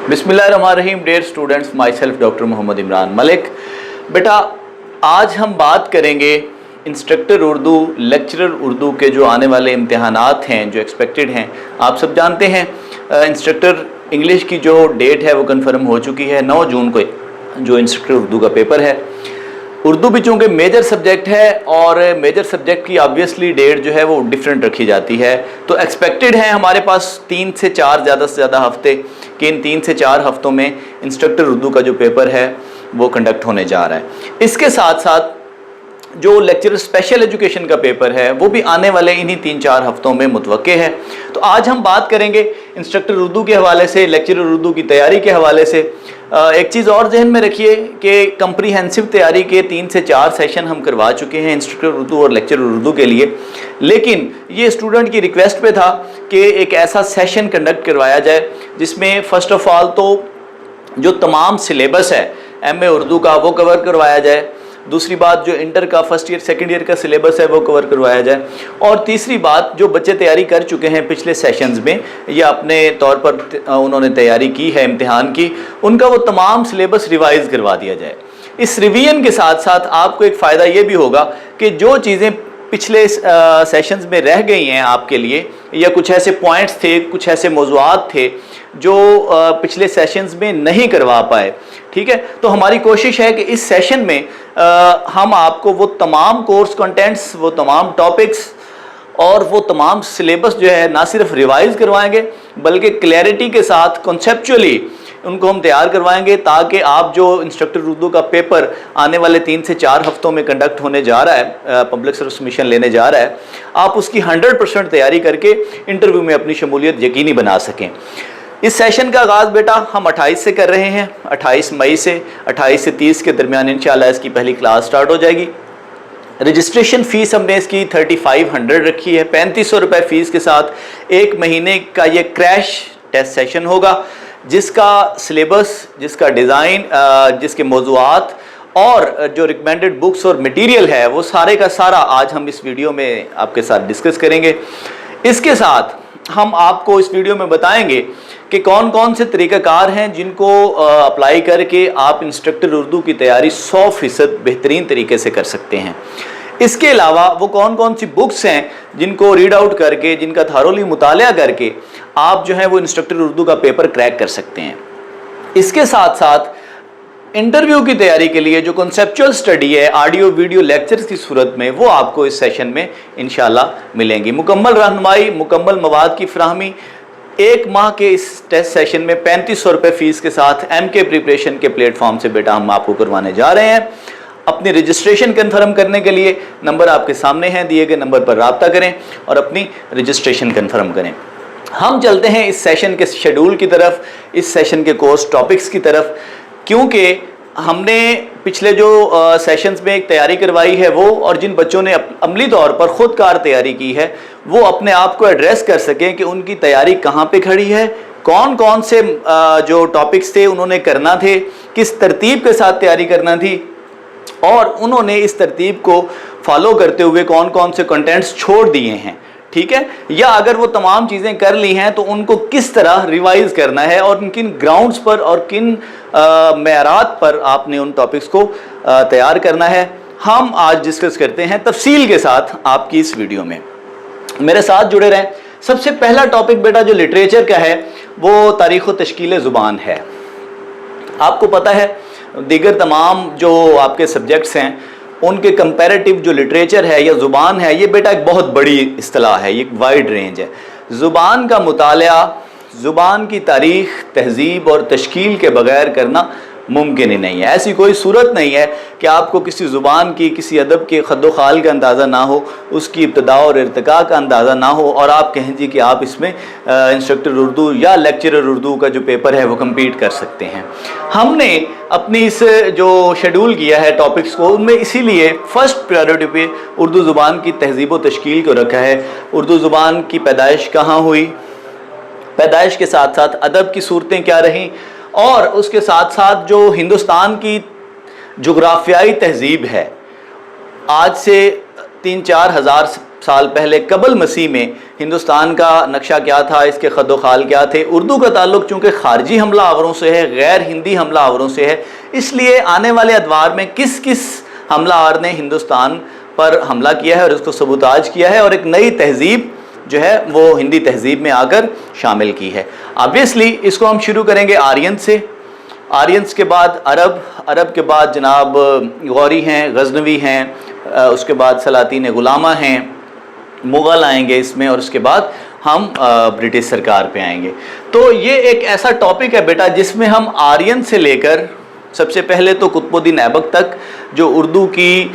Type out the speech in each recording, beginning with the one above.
बिस्मिल्लाहिर्रहमानिर्रहीम। Dear students, myself doctor Mohammad Imran Malik. बेटा, आज हम बात करेंगे इंस्ट्रक्टर उर्दू, लेक्चरर उर्दू के जो आने वाले इम्तिहानात हैं, जो एक्सपेक्टेड हैं। आप सब जानते हैं इंस्ट्रक्टर इंग्लिश की जो डेट है वो कंफर्म हो चुकी है। 9 जून को जो इंस्ट्रक्टर उर्दू का पेपर है। उर्दू भी चूँकि मेजर सब्जेक्ट है और मेजर सब्जेक्ट की ऑब्वियसली डेट जो है वो डिफरेंट रखी जाती है, तो एक्सपेक्टेड है हमारे पास 3 से 4 ज़्यादा से ज़्यादा हफ्ते कि इन 3 से 4 हफ्तों में इंस्ट्रक्टर उर्दू का जो पेपर है वो कंडक्ट होने जा रहा है। इसके साथ साथ जो लेक्चरर स्पेशल एजुकेशन का पेपर है वो भी आने वाले इन्हीं 3-4 हफ्तों में मुतवक्के है। तो आज हम बात करेंगे इंस्ट्रक्टर उर्दू के हवाले से, लेक्चरर उर्दू की तैयारी के हवाले से। एक चीज़ और जहन में रखिए कि कंप्रीहेंसिव तैयारी के 3 से 4 सेशन हम करवा चुके हैं इंस्ट्रक्टर उर्दू और लेक्चरर उर्दू के लिए, लेकिन ये स्टूडेंट की रिक्वेस्ट पे था कि एक ऐसा सेशन कंडक्ट करवाया जाए जिसमें फ़र्स्ट ऑफ़ ऑल तो जो तमाम सिलेबस है MA उर्दू का वो कवर करवाया जाए। दूसरी बात, जो इंटर का फर्स्ट ईयर सेकंड ईयर का सिलेबस है वो कवर करवाया जाए। और तीसरी बात, जो बच्चे तैयारी कर चुके हैं पिछले सेशंस में या अपने तौर पर उन्होंने तैयारी की है इम्तिहान की, उनका वो तमाम सिलेबस रिवाइज करवा दिया जाए। इस रिवीजन के साथ साथ आपको एक फ़ायदा ये भी होगा कि जो चीज़ें पिछले सेशंस में रह गई हैं आपके लिए, या कुछ ऐसे पॉइंट्स थे, कुछ ऐसे मौज़ूआत थे जो पिछले सेशंस में नहीं करवा पाए, ठीक है, तो हमारी कोशिश है कि इस सेशन में हम आपको वो तमाम कोर्स कंटेंट्स, वो तमाम टॉपिक्स और वो तमाम सिलेबस जो है ना सिर्फ रिवाइज करवाएंगे बल्कि क्लैरिटी के साथ कॉन्सेप्चुअली उनको हम तैयार करवाएंगे, ताकि आप जो इंस्ट्रक्टर उर्दू का पेपर आने वाले 3 से 4 हफ्तों में कंडक्ट होने जा रहा है, पब्लिक सर्विस कमीशन लेने जा रहा है, आप उसकी 100% तैयारी करके इंटरव्यू में अपनी शमूलियत यकीनी बना सकें। इस सेशन का आगाज़ बेटा हम 28 से कर रहे हैं, 28 मई से 28 से 30 के दरमियान इंशाल्लाह इसकी पहली क्लास स्टार्ट हो जाएगी। रजिस्ट्रेशन फ़ीस हमने इसकी 3500 रखी है। 3500 रुपये फ़ीस के साथ 1 महीने का ये क्रैश टेस्ट सेशन होगा, जिसका सिलेबस, जिसका डिज़ाइन, जिसके मौज़ूआत और जो रिकमेंडेड बुक्स और मटेरियल है वो सारे का सारा आज हम इस वीडियो में आपके साथ डिस्कस करेंगे। इसके साथ हम आपको इस वीडियो में बताएंगे कि कौन कौन से तरीक़ाकार हैं जिनको अप्लाई करके आप इंस्ट्रक्टर उर्दू की तैयारी 100% बेहतरीन तरीके से कर सकते हैं। इसके अलावा वो कौन कौन सी बुक्स हैं जिनको रीड आउट करके, जिनका थारोली मुतालिया करके आप जो है वो इंस्ट्रक्टर उर्दू का पेपर क्रैक कर सकते हैं। इसके साथ साथ इंटरव्यू की तैयारी के लिए जो कॉन्सेप्चुअल स्टडी है ऑडियो वीडियो लेक्चर्स की सूरत में, वो आपको इस सेशन में इंशाल्लाह मिलेंगी। मुकम्मल रहनुमाई, मुकम्मल मवाद की फराहमी 1 माह के इस टेस्ट सेशन में 3500 रुपये फ़ीस के साथ MK प्रिपरेशन के प्लेटफॉर्म से बेटा हम आपको करवाने जा रहे हैं। अपनी रजिस्ट्रेशन कन्फर्म करने के लिए नंबर आपके सामने हैं, दिए गए नंबर पर राब्ता करें और अपनी रजिस्ट्रेशन कन्फर्म करें। हम चलते हैं इस सेशन के शेड्यूल की तरफ, इस सेशन के कोर्स टॉपिक्स की तरफ, क्योंकि हमने पिछले जो सेशंस में एक तैयारी करवाई है वो, और जिन बच्चों ने अमली तौर पर ख़ुदकार तैयारी की है वो अपने आप को एड्रेस कर सकें कि उनकी तैयारी कहाँ पे खड़ी है, कौन कौन से जो टॉपिक्स थे उन्होंने करना थे, किस तरतीब के साथ तैयारी करना थी, और उन्होंने इस तरतीब को फॉलो करते हुए कौन कौन से कंटेंट्स छोड़ दिए हैं, ठीक है, या अगर वो तमाम चीज़ें कर ली हैं तो उनको किस तरह रिवाइज करना है और किन ग्राउंड्स पर और किन मेयारात पर आपने उन टॉपिक्स को तैयार करना है, हम आज डिस्कस करते हैं तफसील के साथ आपकी इस वीडियो में। मेरे साथ जुड़े रहें। सबसे पहला टॉपिक बेटा जो लिटरेचर का है वो तारीख़ व तश्कील ज़ुबान है। आपको पता है दीगर तमाम जो आपके सब्जेक्ट्स हैं उनके कंपैरेटिव जो लिटरेचर है या ज़ुबान है, ये बेटा एक बहुत बड़ी इस्तिलाह है, ये एक वाइड रेंज है। ज़ुबान का मुतालिया, ज़ुबान की तारीख़, तहज़ीब और तश्कील के बग़ैर करना मुमकिन ही नहीं है। ऐसी कोई सूरत नहीं है कि आपको किसी ज़ुबान की, किसी अदब के ख़द्दो ख़ाल का अंदाज़ा ना हो, उसकी इब्तिदा और इर्तिका का अंदाज़ा ना हो और आप कहें जी कि आप इसमें इंस्ट्रक्टर उर्दू या लेक्चरर उर्दू का जो पेपर है वो कम्पीट कर सकते हैं। हमने अपनी इस जो शेड्यूल किया है टॉपिक्स को, उनमें इसीलिए फ़र्स्ट प्रायोरिटी पे उर्दू ज़ुबान की तहज़ीब व तश्कील को रखा है। उर्दू ज़ुबान की पैदाइश कहाँ हुई, पैदाइश के साथ साथ अदब की सूरतें क्या रहीं, और उसके साथ साथ जो हिंदुस्तान की जोग्राफियाई तहज़ीब है आज से 3-4 हज़ार साल पहले कबल मसीह में हिंदुस्तान का नक्शा क्या था, इसके खद खाल क्या थे। उर्दू का ताल्लुक चूँकि खारजी हमला आवरों से है, गैर हिंदी हमला आवरों से है, इसलिए आने वाले अदवार में किस किस हमला आवर ने हिंदुस्तान पर हमला किया है और उसको सबूताज किया है और एक नई तहजीब जो है वो हिंदी तहजीब में आकर शामिल की है। ऑब्वियसली इसको हम शुरू करेंगे आर्यन से, आर्यंस के बाद अरब, अरब के बाद जनाब गौरी हैं, गजनवी हैं, उसके बाद सलातीन गुलामा हैं, मुग़ल आएंगे इसमें, और उसके बाद हम ब्रिटिश सरकार पे आएंगे। तो ये एक ऐसा टॉपिक है बेटा जिसमें हम आर्यन से लेकर सबसे पहले तो कुतुबुद्दीन ऐबक तक जो उर्दू की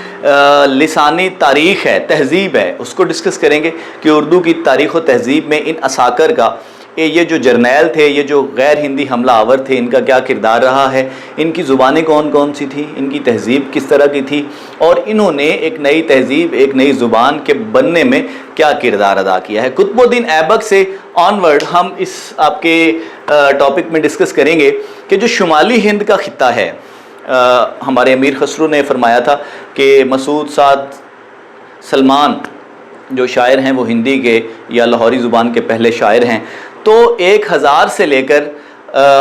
लिसानी तारीख़ है, तहज़ीब है, उसको डिस्कस करेंगे कि उर्दू की तारीख़ व तहज़ीब में इन असाकर का ये जो जर्नैल थे, ये जो गैर हिंदी हमला आवर थे, इनका क्या किरदार रहा है, इनकी ज़ुबानें कौन कौन सी थी, इनकी तहज़ीब किस तरह की थी और इन्होंने एक नई तहज़ीब, एक नई ज़ुबान के बनने में क्या किरदार अदा किया है। कुतुबुद्दीन ऐबक से ऑनवर्ड हम इस आपके टॉपिक में डिस्कस करेंगे कि जो शुमाली हिंद का ख़ित्ता है, हमारे अमीर खसरू ने फरमाया था कि मसूद साद सलमान जो शायर हैं वो हिंदी के या लाहौरी ज़ुबान के पहले शायर हैं। तो 1000 से लेकर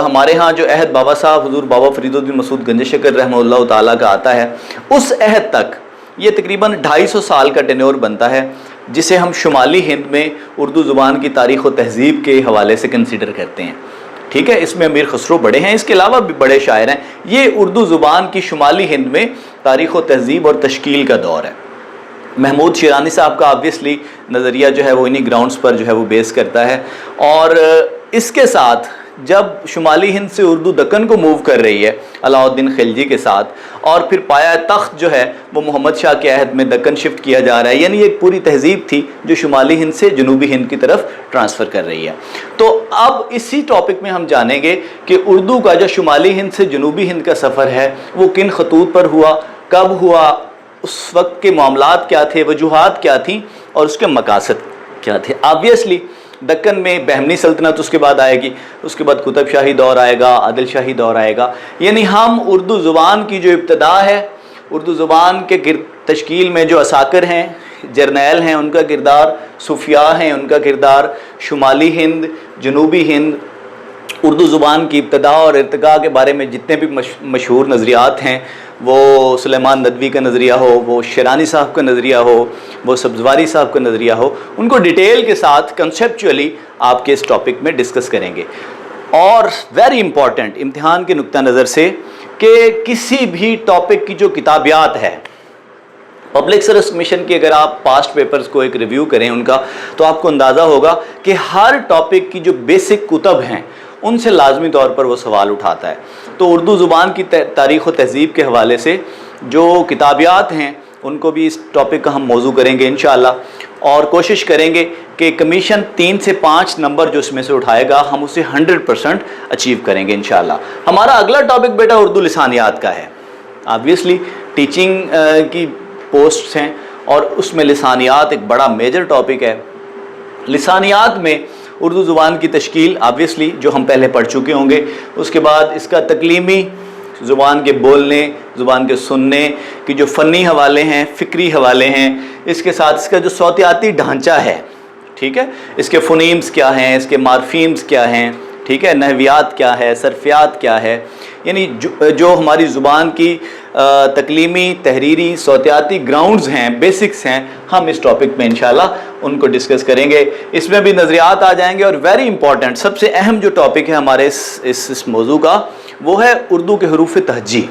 हमारे यहाँ जो अहद बाबा साहब हुज़ूर बाबा फरीदुद्दीन मसूद गंज शकर रहमतुल्लाह ताला का आता है, उस अहद तक ये तकरीबन 250 साल का टेन्योर बनता है, जिसे हम शुमाली हिंद में उर्दू ज़ुबान की तारीख़ व तहज़ीब के हवाले से कंसीडर करते हैं। ठीक है, इसमें अमीर खसरो बड़े हैं, इसके अलावा भी बड़े शायर हैं। ये उर्दू ज़ुबान की शुमाली हिंद में तारीख़ व तहज़ीब और तश्कील का दौर है। महमूद शिरानी साहब का ऑब्वियसली नज़रिया जो है वो इन्हीं ग्राउंड्स पर जो है वो बेस करता है। और इसके साथ जब शुमाली हिंद से उर्दू दक्कन को मूव कर रही है अलाउद्दीन खिलजी के साथ, और फिर पाया तख्त जो है वो मोहम्मद शाह के अहद में दक्कन शिफ्ट किया जा रहा है, यानी एक पूरी तहज़ीब थी जो शुमाली हिंद से जनूबी हिंद की तरफ ट्रांसफ़र कर रही है। तो अब इसी टॉपिक में हम जानेंगे कि उर्दू का जो शुमाली हिंद से जनूबी हिंद का सफ़र है वो किन खतूत पर हुआ, कब हुआ, उस वक्त के मामलात क्या थे, वजूहात क्या थी और उसके मकासद क्या थे। ऑब्वियसली दक्कन में बहमनी सल्तनत उसके बाद आएगी, उसके बाद कुतुब शाही दौर आएगा, आदिल शाही दौर आएगा, यानी हम उर्दू ज़ुबान की जो इब्तदा है, उर्दू ज़ुबान के तश्कील में जो असाकर हैं, जर्नैल हैं, उनका किरदार, सूफिया हैं उनका किरदार, शुमाली हिंद, जनूबी हिंद, उर्दू ज़ुबान की इब्तदा और इर्तिका के बारे में जितने भी मशहूर नज़रियात हैं, वो सुलेमान नदवी का नज़रिया हो, वो शिरानी साहब का नज़रिया हो, वो सब्ज़वारी साहब का नज़रिया हो, उनको डिटेल के साथ कंसेप्चुअली आपके इस टॉपिक में डिस्कस करेंगे। और वेरी इंपॉर्टेंट इम्तिहान के नुक्ता नज़र से कि किसी भी टॉपिक की जो किताबियात है, पब्लिक सर्विस कमीशन की अगर आप पास्ट पेपर्स को एक रिव्यू करें उनका, तो आपको अंदाज़ा होगा कि हर टॉपिक की जो बेसिक कुतब हैं उनसे लाजमी तौर पर वो सवाल उठाता है। तो उर्दू ज़ुबान की तारीख़ व तहज़ीब के हवाले से जो किताबियात हैं उनको भी इस टॉपिक का हम मौजू करेंगे इंशाअल्लाह, और कोशिश करेंगे कि कमीशन 3 से 5 नंबर जो इसमें से उठाएगा हम उसे 100% अचीव करेंगे इंशाअल्लाह। हमारा अगला टॉपिक बेटा उर्दू लिसानियात का है। ऑब्वियसली टीचिंग की पोस्ट्स हैं और उसमें लिसानियात एक बड़ा मेजर टॉपिक है। लिसानियात में उर्दू ज़ुबान की तश्कील ऑब्वियसली जो हम पहले पढ़ चुके होंगे, उसके बाद इसका तकलीमी ज़ुबान के बोलने, ज़ुबान के सुनने की जो फ़नी हवाले हैं, फ़िक्री हवाले हैं, इसके साथ इसका जो सौतियाती ढांचा है, ठीक है, इसके फ़ुनीम्स क्या हैं, इसके मार्फीम्स क्या हैं, ठीक है, नहवियात क्या है, सरफियात क्या है, यानी जो हमारी ज़ुबान की तकलीमी, तहरीरी, सौतियाती ग्राउंड्स हैं, बेसिक्स हैं, हम इस टॉपिक में इंशाल्लाह उनको डिस्कस करेंगे। इसमें भी नज़रियात आ जाएंगे। और वेरी इंपॉर्टेंट सबसे अहम जो टॉपिक है हमारे इस मौजू का, वो है उर्दू के हरूफ तहज्जी।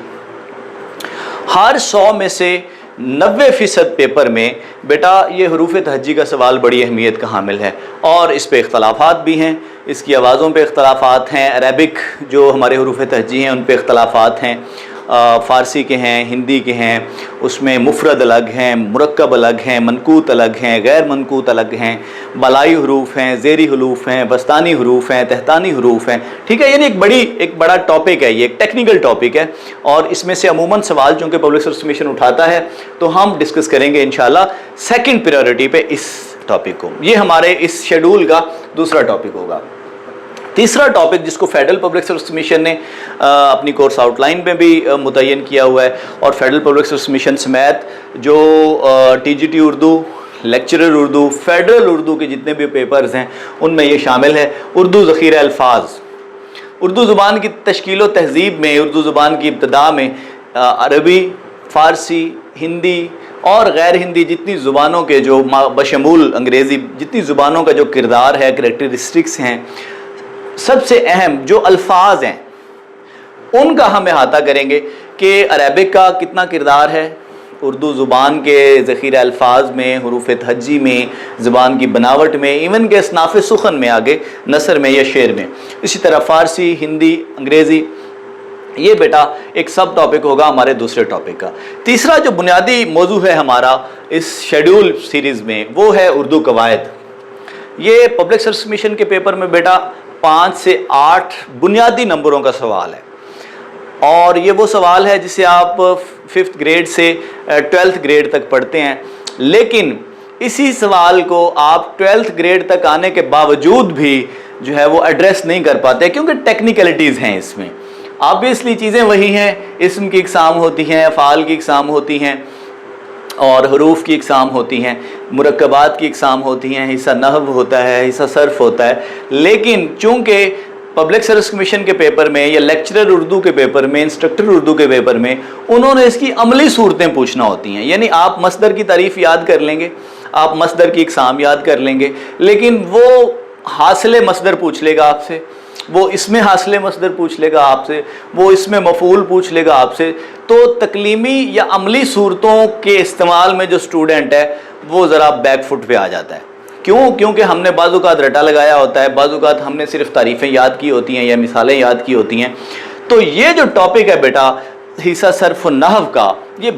हर 100 में से 90% पेपर में बेटा ये हरूफ तहज्जी का सवाल बड़ी अहमियत का हामिल है, और इस पे इख्तलाफात भी हैं, इसकी आवाज़ों पे इख्तलाफात हैं, अरबिक जो हमारे हरूफ तहज्जी हैं उन पे इख्तलाफात हैं, फ़ारसी के हैं, हिंदी के हैं, उसमें मुफरद अलग हैं, मुरक्कब अलग हैं, मनकूत अलग हैं, गैर मनकूत अलग हैं, बलाई हरूफ हैं, ज़ेरी हरूफ हैं, बस्तानी हरूफ हैं, तहतानी हरूफ हैं, ठीक है। यानी एक बड़ा टॉपिक है, ये एक टेक्निकल टॉपिक है, और इसमें से अमूमन सवाल चूँकि पब्लिक सर्विस कमीशन उठाता है तो हम डिस्कस करेंगे इंशाल्लाह सेकंड प्रायोरिटी पे इस टॉपिक को। ये हमारे इस शेड्यूल का दूसरा टॉपिक होगा। तीसरा टॉपिक जिसको फेडरल पब्लिक सर्विस कमीशन ने अपनी कोर्स आउटलाइन में भी मुतय्यन किया हुआ है, और फेडरल पब्लिक सर्विस कमीशन समेत जो TGT Urdu, lecturer Urdu, federal Urdu के जितने भी पेपर्स हैं उनमें ये शामिल है। उर्दू ज़ख़ीरा अल्फाज, उर्दू ज़ुबान की तश्कील व तहज़ीब में, उर्दू ज़ुबान की इब्तदा में अरबी, फ़ारसी, हिंदी और गैर हिंदी जितनी ज़ुबानों के जो बशमूल अंग्रेज़ी जितनी ज़ुबानों का जो किरदार है, करैक्टरिस्टिक्स हैं, सबसे अहम जो अल्फाज हैं उनका हम अहाता करेंगे कि अरबिक का कितना किरदार है उर्दू ज़ुबान के ज़ख़ीरा अल्फाज में, हुरूफ़ तहज्जी में, ज़ुबान की बनावट में, इवन के असनाफ़ सुखन में, आगे नसर में या शेर में। इसी तरह फ़ारसी, हिंदी, अंग्रेज़ी, ये बेटा एक सब टॉपिक होगा हमारे दूसरे टॉपिक का। तीसरा जो बुनियादी मौजू है हमारा इस शेड्यूल सीरीज़ में वो है उर्दू कवायद। ये पब्लिक सर्विस कमीशन के पेपर में बेटा 5 से 8 बुनियादी नंबरों का सवाल है और ये वो सवाल है जिसे आप 5th ग्रेड से 12th ग्रेड तक पढ़ते हैं, लेकिन इसी सवाल को आप 12th ग्रेड तक आने के बावजूद भी जो है वो एड्रेस नहीं कर पाते क्योंकि टेक्निकलिटीज़ हैं इसमें। ऑब्वियसली चीज़ें वही हैं, इस्म की इक़साम होती हैं, फ़ाल की इक़साम होती हैं और हरूफ की इक़साम होती हैं, मुरक्कबात की इक़साम होती हैं, हिस्सा नहव होता है, हिस्सा सर्फ होता है। लेकिन चूँकि पब्लिक सर्विस कमीशन के पेपर में या लेक्चरर उर्दू के पेपर में, इंस्ट्रक्टर उर्दू के पेपर में उन्होंने इसकी अमली सूरतें पूछना होती हैं। यानी आप मसदर की तारीफ़ याद कर लेंगे, आप मसदर की इक़साम याद कर लेंगे, लेकिन वो हासिल मसदर पूछ लेगा आपसे, वो इसमें हासिल मसदर पूछ लेगा आपसे, वो इसमें मफ़ूल पूछ लेगा आपसे। तो तकलीमी या अमली सूरतों के इस्तेमाल में जो स्टूडेंट है वो ज़रा बैक फुट पे आ जाता है। क्यों? क्योंकि हमने बाज़-औक़ात रटा लगाया होता है, बाज़-औक़ात हमने सिर्फ तारीफ़ें याद की होती हैं या मिसालें याद की होती हैं। तो ये जो टॉपिक है बेटा हिस्सा सर्फ़ और नहव का, ये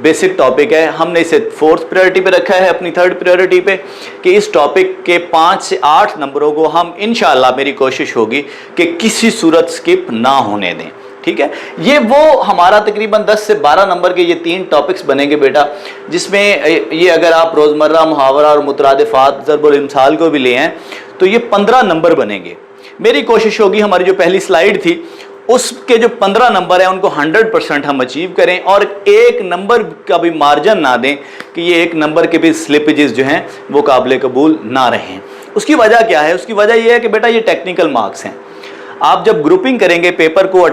बेसिक टॉपिक है। हमने इसे 4th प्रायोरिटी पे रखा है अपनी 3rd प्रायोरिटी पे कि इस टॉपिक के 5 से 8 नंबरों को हम इंशाअल्लाह मेरी कोशिश होगी कि किसी सूरत स्किप ना होने दें। ठीक है, ये वो हमारा तकरीबन 10 से 12 नंबर के ये 3 टॉपिक्स बनेंगे बेटा, जिसमें ये अगर आप रोज़मर्रा मुहावरा और मुतरादिफ़ात ज़रब और इम्साल को भी ले आएँ तो ये 15 नंबर बनेंगे। मेरी कोशिश होगी हमारी जो पहली स्लाइड थी उसके जो 15 नंबर हैं उनको 100% हम अचीव करें और 1 नंबर का भी मार्जिन ना दें कि ये 1 नंबर के भी स्लिपेजेस जो हैं वो काबिल कबूल ना रहें। उसकी वजह क्या है? उसकी वजह ये है कि बेटा ये टेक्निकल मार्क्स हैं। आप जब ग्रुपिंग करेंगे पेपर को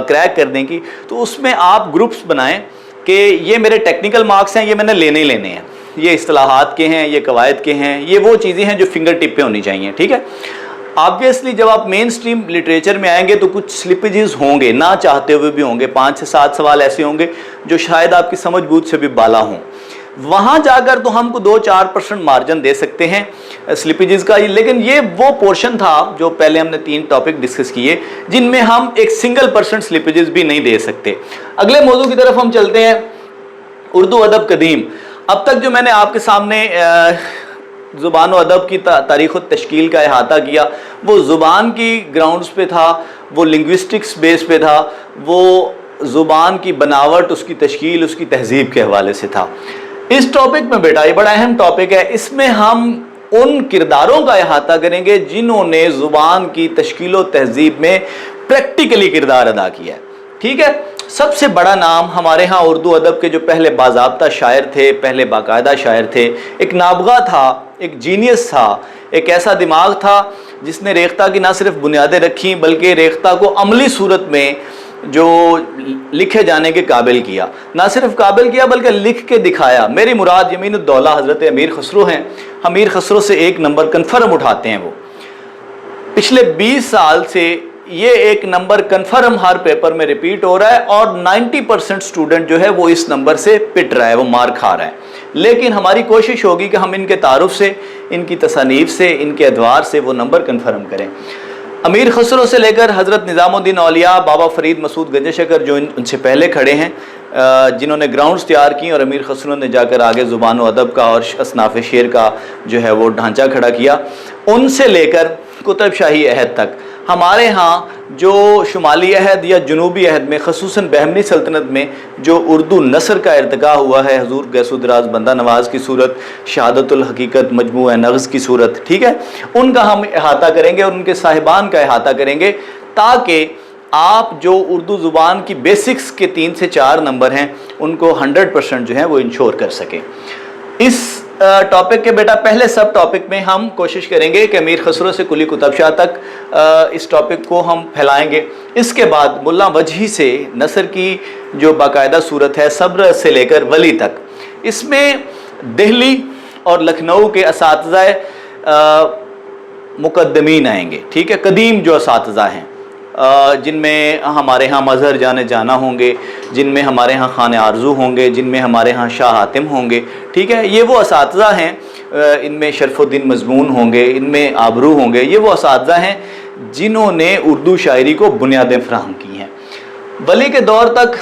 क्रैक करने की तो उसमें आप ग्रुप्स बनाएं कि ये मेरे टेक्निकल मार्क्स हैं, ये मैंने लेने ही लेने हैं, ये इस्तिलाहात के हैं, ये कवायद के हैं, ये वो चीज़ें हैं जो फिंगर टिप पे होनी चाहिए। ठीक है, ऑब्वियसली जब आप मेन स्ट्रीम लिटरेचर में आएंगे तो कुछ स्लिपेजेस होंगे, ना चाहते हुए भी होंगे। 5 से 7 सवाल ऐसे होंगे जो शायद आपकी समझ बूझ से भी बाला हों। वहाँ जाकर तो हमको 2-4% मार्जिन दे सकते हैं स्लिपेजेस का, लेकिन ये वो पोर्शन था जो पहले हमने 3 टॉपिक डिस्कस किए जिनमें हम 1% स्लिपेजेस भी नहीं दे सकते। अगले मौजू की तरफ हम चलते हैं, उर्दू अदब कदीम। अब तक जो मैंने आपके सामने ज़ुबान व अदब की तारीख़ व तश्कील का अहाता किया वो ज़ुबान की ग्राउंड्स पे था, वो लिंग्विस्टिक्स बेस पे था, वो ज़ुबान की बनावट, उसकी तश्कील, उसकी तहज़ीब के हवाले से था। इस टॉपिक में बेटा ये बड़ा अहम टॉपिक है, इसमें हम उन किरदारों का अहाता करेंगे जिन्होंने ज़ुबान की तश्कील व तहज़ीब में प्रैक्टिकली किरदार अदा किया है। ठीक है, सबसे बड़ा नाम हमारे यहाँ उर्दू अदब के जो पहले बाज़ाब्ता शायर थे, पहले बाकायदा शायर थे, एक नाबगा था, एक जीनियस था, एक ऐसा दिमाग था जिसने रेख्ता की ना सिर्फ बुनियादें रखी बल्कि रेख्ता को अमली सूरत में जो लिखे जाने के काबिल किया, ना सिर्फ काबिल किया बल्कि लिख के दिखाया। मेरी मुराद यमीनुद्दौला हज़रत अमीर खसरो हैं। अमीर खसरो से 1 नंबर कन्फर्म उठाते हैं वो। पिछले 20 साल से ये 1 नंबर कन्फर्म हर पेपर में रिपीट हो रहा है और 90% स्टूडेंट जो है वो इस नंबर से पिट रहा है, वो मार खा रहा है। लेकिन हमारी कोशिश होगी कि हम इनके तारुफ से, इनकी तसानीफ से, इनके अदवार से वो नंबर कन्फर्म करें। अमीर खसरो से लेकर हज़रत निज़ामुद्दीन औलिया, बाबा फरीद मसूद गंजशकर जो उनसे पहले खड़े हैं, जिन्होंने ग्राउंड्स तैयार की, और अमीर खसरो ने जाकर आगे ज़ुबान व अदब का और असनाफ़ शेर का जो है वो ढांचा खड़ा किया। उनसे लेकर कुतुब शाही अहद तक हमारे यहाँ जो शुमाली अहद या जनूबी अहद में, ख़ुसूसन बहमनी सल्तनत में जो उर्दू नसर का इर्तिका हुआ है, हज़ूर गैसुद्राज बंदा नवाज़ की सूरत, शहादतुल हकीकत मजमू नग़्ज़ की सूरत, ठीक है, उनका हम अहाता करेंगे और उनके साहिबान का अहाता करेंगे ताकि आप जो उर्दू ज़ुबान की बेसिक्स के 3 से 4 नंबर हैं उनको 100% जो है वो इंश्योर कर सकें। इस टॉपिक के बेटा पहले सब टॉपिक में हम कोशिश करेंगे कि अमीर खसरो से कुली कुतुब शाह तक इस टॉपिक को हम फैलाएंगे। इसके बाद मुल्ला वजही से नसर की जो बाकायदा सूरत है सब्र से लेकर वली तक, इसमें दिल्ली और लखनऊ के असातिज़ा मुक़द्दमीन आएंगे, ठीक है, कदीम जो असातिज़ा हैं जिनमें हमारे यहाँ मज़हर जाने जाना होंगे, जिनमें हमारे यहाँ खाने आरजू होंगे, जिनमें हमारे यहाँ शाह हातिम होंगे, ठीक है, ये वो असातिज़ा हैं। इनमें शरफुद्दीन मज़मून होंगे, इनमें आबरू होंगे। ये वो असातिज़ा हैं जिन्होंने उर्दू शायरी को बुनियादें फराहम की हैं। वली के दौर तक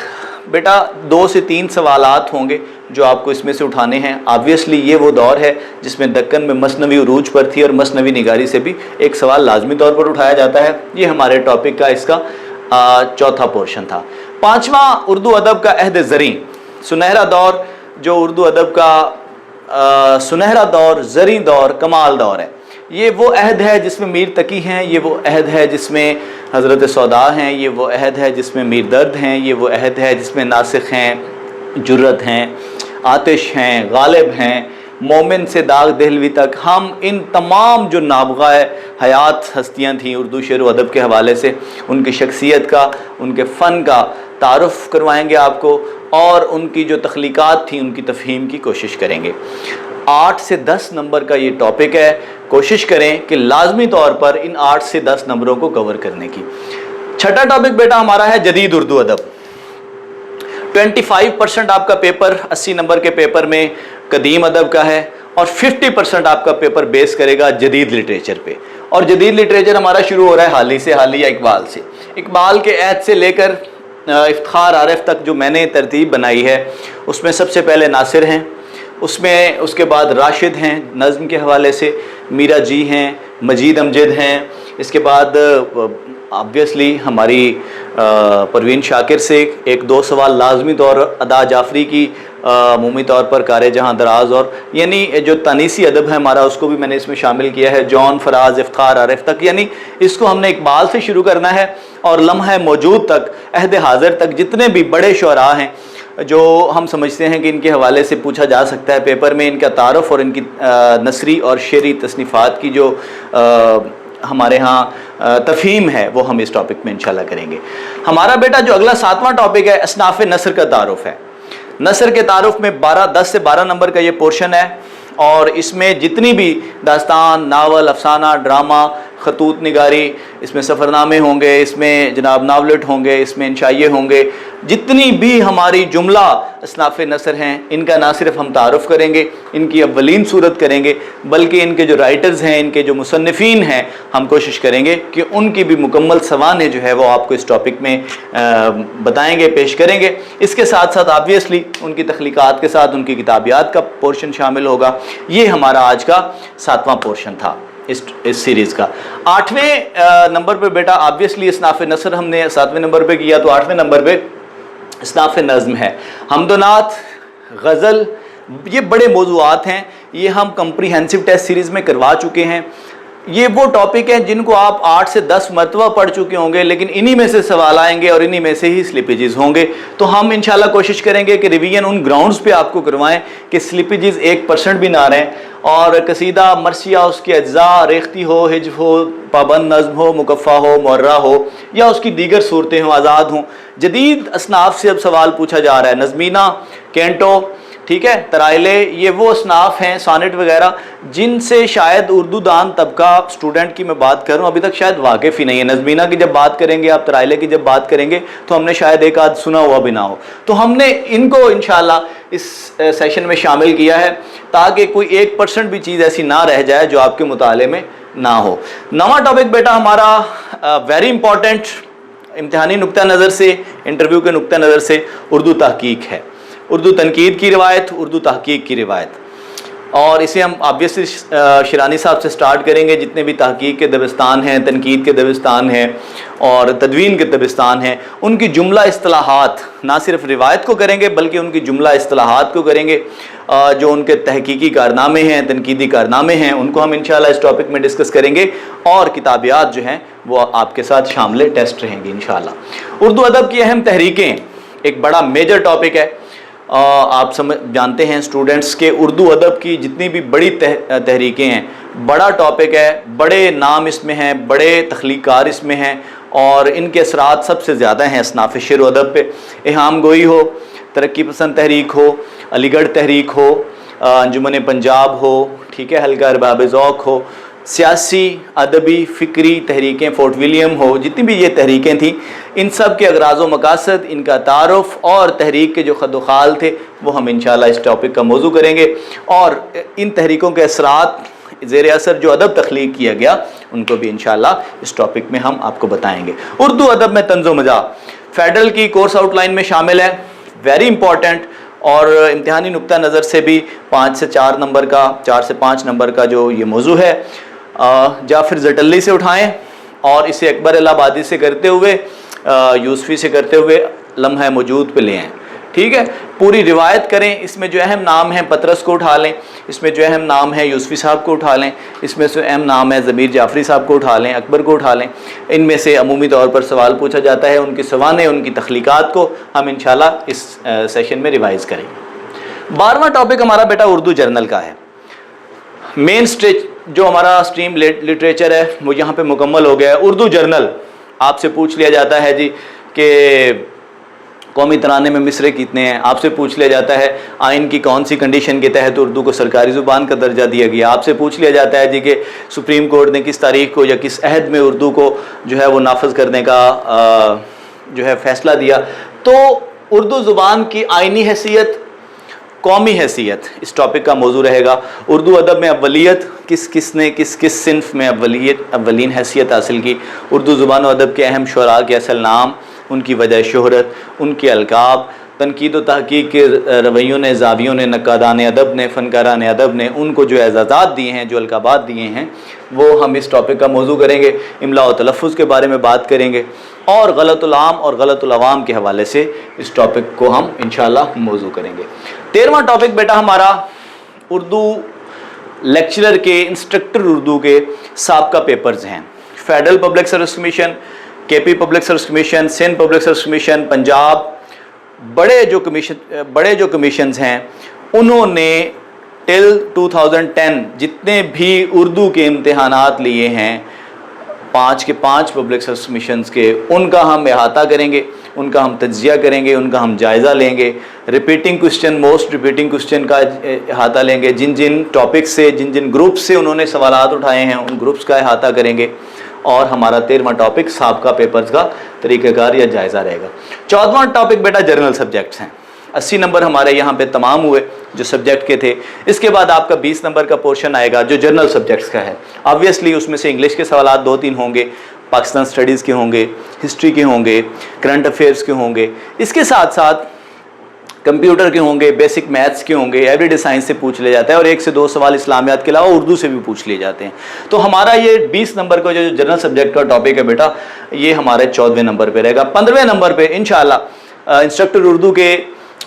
बेटा 2 से 3 सवालात होंगे जो आपको इसमें से उठाने हैं। ऑब्वियसली ये वो दौर है जिसमें दक्कन में मसनवी उरूज पर थी और मसनवी निगारी से भी एक सवाल लाजमी तौर पर उठाया जाता है। ये हमारे टॉपिक का इसका चौथा पोर्शन था। 5वां उर्दू अदब का अहद ज़री, सुनहरा दौर, जो उर्दू अदब का सुनहरा दौर, ज़री दौर, कमाल दौर है। ये वो अहद है जिसमें मीर तकी हैं, ये वो अहद है जिसमें हज़रत सौदा हैं, ये वो अहद है जिसमें मीर दर्द हैं, ये वो अहद है जिसमें नासिख हैं, जुर्रत हैं, आतिश हैं, गालिब हैं, मोमिन से दाग दहलवी तक। हम इन तमाम जो नाबगा हयात हस्तियाँ थीं उर्दू शेर व अदब के हवाले से, उनकी शख्सियत का, उनके फ़न का तारुफ़ करवाएंगे आपको और उनकी जो तख्लीक़ात थी उनकी तफ़हीम की कोशिश करेंगे। 8 से 10 नंबर का ये टॉपिक है। कोशिश करें कि लाजमी तौर पर इन 8 से 10 नंबरों को कवर करने की। छठा टॉपिक बेटा हमारा है जदीद उर्दू अदब। 25% आपका पेपर 80 नंबर के पेपर में कदीम अदब का है और 50% आपका पेपर बेस करेगा जदीद लिटरेचर पे। और जदीद लिटरेचर हमारा शुरू हो रहा है हाली से, हाली या इकबाल से। इकबाल के ऐद से लेकर इफ्तिखार आरिफ तक जो मैंने तरतीब बनाई है उसमें सबसे पहले नासिर हैं, उसमें उसके बाद राशिद हैं नज़्म के हवाले से, मीरा जी हैं, मजीद अमजद हैं, इसके बाद ऑब्वियसली हमारी परवीन शाकिर से 1-2 सवाल लाजमी तौर अदा जाफरी की अमूमी तौर पर कारे जहाँ दराज, और यानी जो तानीसी अदब है हमारा उसको भी मैंने इसमें शामिल किया है, जॉन फराज इफ्तिखार आरिफ तक। यानी इसको हमने इकबाल से शुरू करना है और लम्हा मौजूद तक, अहद हाज़िर तक जितने भी बड़े शुअरा हैं जो हम समझते हैं कि इनके हवाले से पूछा जा सकता है पेपर में, इनका तारुफ़ और इनकी नसरी और शेरी तसनीफ़ात की जो हमारे यहाँ तफ़हीम है वो हम इस टॉपिक में इंशाल्लाह करेंगे। हमारा बेटा जो अगला 7वां टॉपिक है असनाफ़ नसर का तारुफ़ है। नसर के तारुफ़ में 10 से 12 नंबर का ये पोर्शन है और इसमें जितनी भी दास्तान, नावल, अफसाना, ड्रामा, खतूत निगारी, इसमें सफ़रनामे होंगे, इसमें जनाब नावलेट होंगे, इसमें इंशाइये होंगे, जितनी भी हमारी जुमला असनाफ़ नसर हैं इनका ना सिर्फ हम तारुफ़ करेंगे, इनकी अव्वलीन सूरत करेंगे, बल्कि इनके जो राइटर्स हैं, इनके जो मुसन्निफ़ीन हैं, हम कोशिश करेंगे कि उनकी भी मुकम्मल सवानें जो है वो आपको इस टॉपिक में बताएंगे, पेश करेंगे। इसके साथ साथ ऑब्वियसली उनकी तख्लीक़ात के साथ उनकी किताबियात का पोर्शन शामिल होगा। ये हमारा आज का 7वां पोर्शन था इस सीरीज़ का। 8वें नंबर पे बेटा ऑब्वियसली असनाफ़ नसर हमने 7वें नंबर पे किया, तो 8वें नंबर पे असनाफ़ नज़्म है। हमदोनात, गज़ल, ये बड़े मौज़ूआत हैं, ये हम कम्प्रीहेंसिव टेस्ट सीरीज़ में करवा चुके हैं। ये वो टॉपिक हैं जिनको आप 8 से 10 मरतबा पढ़ चुके होंगे, लेकिन इन्हीं में से सवाल आएंगे और इन्हीं में से ही स्लिपेजेस होंगे। तो हम इंशाल्लाह कोशिश करेंगे कि रिवीजन उन ग्राउंड्स पे आपको करवाएं कि स्लिपेजेस 1% भी ना रहें और कसीदा, मरसिया, उसके अज्जा, रेख्ती हो, हिज्व हो, पाबंद नज़्म हो, मुकफ़ा हो, मुर्रा हो या उसकी दीगर सूरतें हों, आज़ाद हों। जदीद असनाफ़ से अब सवाल पूछा जा रहा है, नज़मीना, कैंटो, ठीक है, तराइले, ये वो असनाफ़ हैं, सानेट वगैरह, जिनसे शायद उर्दू दान तबका स्टूडेंट की मैं बात करूं अभी तक शायद वाकिफ़ ही नहीं है। नज़मीना की जब बात करेंगे, आप तराइले की जब बात करेंगे तो हमने शायद एक आध सुना हुआ भी ना हो। तो हमने इनको इंशाल्लाह इस सेशन में शामिल किया है ताकि कोई 1% भी चीज़ ऐसी ना रह जाए जो आपके मुताले में ना हो। 9वां टॉपिक बेटा हमारा वेरी इंपॉर्टेंट इम्तिहानी नुक्ता नज़र से, इंटरव्यू के नुक्ता नज़र से उर्दू तहकीक है। उर्दू तनकीद की रिवायत, उर्दू तहकीक की रिवायत, और इसे हम ऑब्वियसली शिरानी साहब से स्टार्ट करेंगे। जितने भी तहकीक के दबिस्तान हैं, तनकीद के दबिस्तान हैं और तदवीन के दबिस्तान हैं, उनकी जुमला इस्तिलाहात, ना सिर्फ रिवायत को करेंगे बल्कि उनकी जुमला इस्तिलाहात को करेंगे। जो उनके तहकीकी कारनामे हैं, तनकीदी कारनामे हैं, उनको हम इंशाल्लाह इस टॉपिक में डिस्कस करेंगे और किताबियात जो हैं वो आपके साथ शामिल टेस्ट रहेंगी इंशाल्लाह। उर्दू अदब की अहम तहरीकें एक बड़ा मेजर टॉपिक है آپ جانتے ہیں اسٹوڈنٹس کے اردو ادب کی جتنی بھی بڑی تحریکیں ہیں، بڑا ٹاپک ہے، بڑے نام اس میں ہیں، بڑے تخلیق کار اس میں ہیں، اور ان کے اثرات سب سے زیادہ ہیں اصناف شعر و ادب پہ۔ اہام گوئی ہو، ترقی پسند تحریک ہو، علی گڑھ تحریک ہو، انجمن پنجاب ہو، ٹھیک ہے، حلقہ ارباب ذوق ہو، سیاسی، ادبی، فکری تحریکیں، فورٹ ولیم ہو، جتنی بھی یہ تحریکیں تھیں، ان سب کے اغراض و مقاصد، ان کا تعارف اور تحریک کے جو خد و خال تھے وہ ہم انشاءاللہ اس ٹاپک کا موضوع کریں گے، اور ان تحریکوں کے اثرات زیر اثر جو ادب تخلیق کیا گیا ان کو بھی انشاءاللہ اس ٹاپک میں ہم آپ کو بتائیں گے۔ اردو ادب میں طنز و مزاح فیڈرل کی کورس آؤٹ لائن میں شامل ہے، ویری امپورٹنٹ، اور امتحانی نقطہ نظر سے بھی 5 سے 4 نمبر کا، 4 سے 5 نمبر کا جو یہ موضوع ہے، جعفر زٹلی سے اٹھائیں اور اسے اکبر الہ آبادی سے کرتے ہوئے، یوسفی سے کرتے ہوئے لمحہ موجود پہ لے آئیں، ٹھیک ہے، پوری روایت کریں، اس میں جو اہم نام ہیں پطرس کو اٹھا لیں، اس میں جو اہم نام ہے یوسفی صاحب کو اٹھا لیں، اس میں سے اہم نام ہے ضمیر جعفری صاحب کو اٹھا لیں، اکبر کو اٹھا لیں، ان میں سے عمومی طور پر سوال پوچھا جاتا ہے، ان کی سوانح، ان کی تخلیقات کو ہم انشاءاللہ اس سیشن میں ریوائز کریں گے۔ 12واں ٹاپک ہمارا بیٹا اردو جرنل کا ہے۔ مین جو ہمارا اسٹریم لٹریچر ہے وہ یہاں پہ مکمل ہو گیا ہے۔ اردو جرنل آپ سے پوچھ لیا جاتا ہے جی کہ قومی ترانے میں مصرے کتنے ہیں، آپ سے پوچھ لیا جاتا ہے آئین کی کون سی کنڈیشن کے تحت اردو کو سرکاری زبان کا درجہ دیا گیا، آپ سے پوچھ لیا جاتا ہے جی کہ سپریم کورٹ نے کس تاریخ کو یا کس عہد میں اردو کو جو ہے وہ نافذ کرنے کا جو ہے فیصلہ دیا۔ تو اردو زبان کی آئینی حیثیت، قومی حیثیت اس ٹاپک کا موضوع رہے گا۔ اردو ادب میں اولیت، کس نے کس صنف میں اولین حیثیت حاصل کی، اردو زبان و ادب کے اہم شعراء کے اصل نام، ان کی وجہ شہرت، ان کے القاب، تنقید و تحقیق کے رویوں نے، زاویوں نے، نقادان ادب نے، فنکاران ادب نے ان کو جو اعزازات دیے ہیں، جو القابات دیے ہیں، وہ ہم اس ٹاپک کا موضوع کریں گے۔ املاء و تلفظ کے بارے میں بات کریں گے، اور غلط العام اور غلط العوام کے حوالے سے اس ٹاپک کو ہم انشاءاللہ موضوع کریں گے۔ 13واں ٹاپک بیٹا ہمارا اردو لیکچرر کے، انسٹرکٹر اردو کے سابقہ پیپرز ہیں۔ Federal public service commission, K P public service commission, Sindh public service commission, Punjab, بڑے جو کمیشنز ہیں انہوں نے ٹل 2010 جتنے بھی اردو کے امتحانات لیے ہیں، 5 کے 5 پبلک سروس کمیشنز کے، ان کا ہم احاطہ کریں گے، ان کا ہم تجزیہ کریں گے، ان کا ہم جائزہ لیں گے، repeating question, most repeating question کا احاطہ لیں گے، جن ٹاپکس سے، جن گروپس سے انہوں نے سوالات اٹھائے ہیں ان گروپس کا احاطہ کریں گے، اور ہمارا 13واں ٹاپک سابقہ پیپرز کا طریقہ کار یا جائزہ رہے گا۔ 14واں ٹاپک بیٹا جرنل سبجیکٹس ہیں۔ 80 نمبر ہمارے یہاں پہ تمام ہوئے جو سبجیکٹ کے تھے۔ اس کے بعد آپ کا 20 نمبر کا پورشن آئے گا جو جرنل سبجیکٹس کا ہے۔ آبویسلی اس میں سے انگلش کے سوالات 2-3 ہوں گے، پاکستان اسٹڈیز کے ہوں گے، ہسٹری کے ہوں گے، کرنٹ افیئرس کے ہوں گے، اس کے ساتھ ساتھ کمپیوٹر کے ہوں گے، بیسک میتھس کے ہوں گے، ایوری ڈے سائنس سے پوچھ لیا جاتا ہے، اور 1 سے 2 سوال اسلامیات کے علاوہ اردو سے بھی پوچھ لیے جاتے ہیں۔ تو ہمارا یہ 20 نمبر کا جو جنرل سبجیکٹ کا ٹاپک ہے بیٹا، یہ ہمارے 14ویں نمبر پہ رہے گا۔ 15ویں نمبر پہ انشاءاللہ انسٹرکٹر اردو کے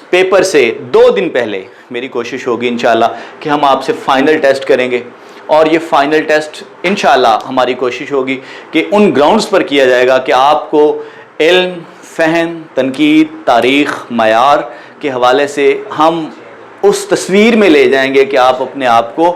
پیپر سے 2 دن پہلے میری کوشش ہوگی انشاءاللہ کہ ہم آپ سے فائنل ٹیسٹ کریں گے، اور یہ فائنل ٹیسٹ انشاءاللہ ہماری کوشش ہوگی کہ ان گراؤنڈز پر کیا جائے گا کہ آپ کو علم، فہم، تنقید، تاریخ، معیار کے حوالے سے ہم اس تصویر میں لے جائیں گے کہ آپ اپنے آپ کو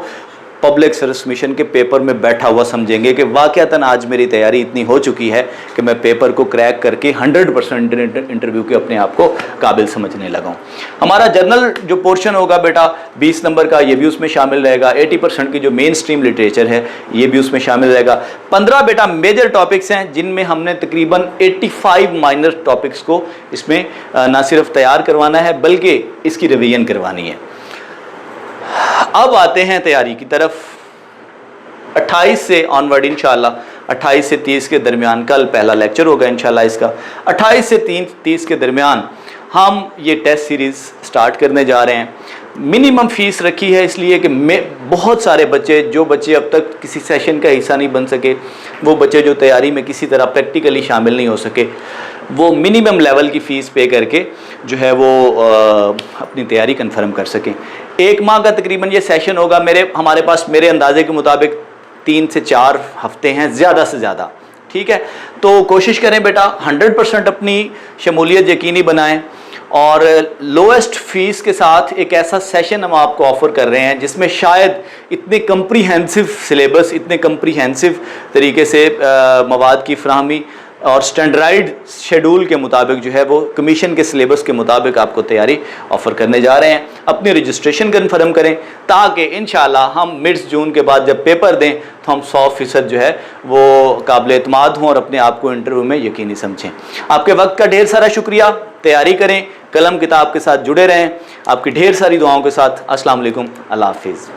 پبلک سروس کمیشن کے پیپر میں بیٹھا ہوا سمجھیں گے کہ واقعتاً آج میری تیاری اتنی ہو چکی ہے کہ میں پیپر کو کریک کر کے 100% انٹرویو کے اپنے آپ کو قابل سمجھنے لگا ہوں۔ ہمارا جرنل جو پورشن ہوگا بیٹا 20 نمبر کا، یہ بھی اس میں شامل رہے گا۔ 80% کی جو مین سٹریم لٹریچر ہے یہ بھی اس میں شامل رہے گا۔ 15 بیٹا میجر ٹاپکس ہیں جن میں ہم نے تقریباً 85 مائنر ٹاپکس کو اس میں نہ صرف تیار کروانا ہے بلکہ اس کی ریویژن کروانی ہے۔ اب آتے ہیں تیاری کی طرف۔ 28 سے آنورڈ انشاءاللہ 28 سے 30 کے درمیان کل پہلا لیکچر ہوگا انشاءاللہ اس کا۔ 28 سے 30 کے درمیان ہم یہ ٹیسٹ سیریز سٹارٹ کرنے جا رہے ہیں۔ منیمم فیس رکھی ہے اس لیے کہ بہت سارے بچے، جو بچے اب تک کسی سیشن کا حصہ نہیں بن سکے، وہ بچے جو تیاری میں کسی طرح پریکٹیکلی شامل نہیں ہو سکے، وہ منیمم لیول کی فیس پے کر کے جو ہے وہ اپنی تیاری کنفرم کر سکیں۔ 1 ماہ کا تقریباً یہ سیشن ہوگا۔ ہمارے پاس میرے اندازے کے مطابق 3 سے 4 ہفتے ہیں زیادہ سے زیادہ، ٹھیک ہے؟ تو کوشش کریں بیٹا 100% اپنی شمولیت یقینی بنائیں، اور لویسٹ فیس کے ساتھ ایک ایسا سیشن ہم آپ کو آفر کر رہے ہیں جس میں شاید اتنے کمپریہنسو سلیبس، اتنے کمپریہنسو طریقے سے مواد کی فراہمی اور سٹینڈرڈ شیڈول کے مطابق جو ہے وہ کمیشن کے سلیبس کے مطابق آپ کو تیاری آفر کرنے جا رہے ہیں. اپنی رجسٹریشن کنفرم کریں تاکہ انشاءاللہ ہم مڈس جون کے بعد جب پیپر دیں تو ہم 100% جو ہے وہ قابل اعتماد ہوں اور اپنے آپ کو انٹرویو میں یقینی سمجھیں. آپ کے وقت کا ڈھیر سارا شکریہ. تیاری کریں، قلم کتاب کے ساتھ جڑے رہیں. آپ کی ڈھیر ساری دعاؤں کے ساتھ. السلام علیکم، اللہ حافظ.